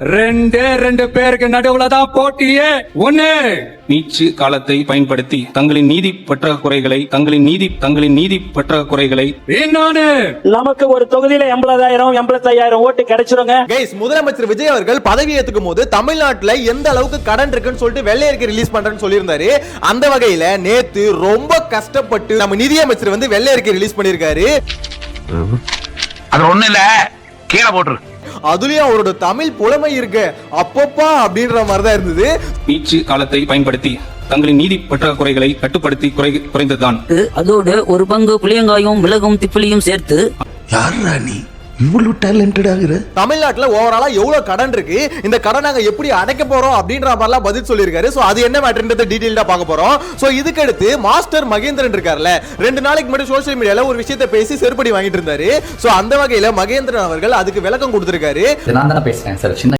ரெண்டு பேருக்கு நடுவுல தான் போட்டியே. ஒண்ணு, நீச்சு காலத்தை பயன்படுத்தி தங்களின் நீதி பற்றாக்குறைகளை இன்னொன்னு, நமக்கு ஒரு தொகுதியில 80,000 ஓட்டு கிடைச்சிருங்க. முதலமைச்சர் விஜய் அவர்கள் பதவி ஏத்துக்கும் போது தமிழ்நாட்டுல எந்த அளவுக்கு கடன் இருக்குன்னு சொல்லிட்டு வெள்ளை அறிக்கை ரிலீஸ் பண்றேன்னு சொல்லியிருந்தாரு. அந்த வகையில நேத்து ரொம்ப கஷ்டப்பட்டு நம்ம நிதியமைச்சர் வந்து வெள்ளை அறிக்கை ரிலீஸ் பண்ணிருக்காரு. அது ஒண்ணு இல்ல, கீழே போட்டுரு. அதுலயும் அவரோட தமிழ் புலமை இருக்கு அப்பப்பா அப்படின்ற மாதிரிதான் இருந்தது. நீச்சு காலத்தை பயன்படுத்தி தங்களின் நீதி பற்றாக்குறைகளை கட்டுப்படுத்தி குறைந்ததுதான். அதோடு ஒரு பங்கு புளியங்காயும் மிளகும் திப்பிலியும் சேர்த்து யாரா நீ இவ்வளவு டேலண்டட் ஆகுற? தமிழ்நாட்டுல ஓவராலா எவ்வளவு கடன் இருக்கு, இந்த கடன் நாங்க எப்படி அடைக்க போறோம் அப்படின்ற மாதிரிலாம் பதில் சொல்லியிருக்காரு. சோ அது என்ன மேட்டர்ன்றதை டீடைல்டா பார்க்க போறோம். சோ இதுக்கு அடுத்து மாஸ்டர் மகேந்திரன் இருக்கார்ல, 2 நாளைக்கு முன்னாடி சோசியல் மீடியால ஒரு விஷயத்தை பேசி செருப்படி வாங்கிட்டு இருந்தாரு. சோ அந்த வகையில மகேந்திரன் அவர்கள் அதுக்கு விளக்கம் கொடுத்திருக்காரு. நான் தானே பேசுறேன் சார். சின்ன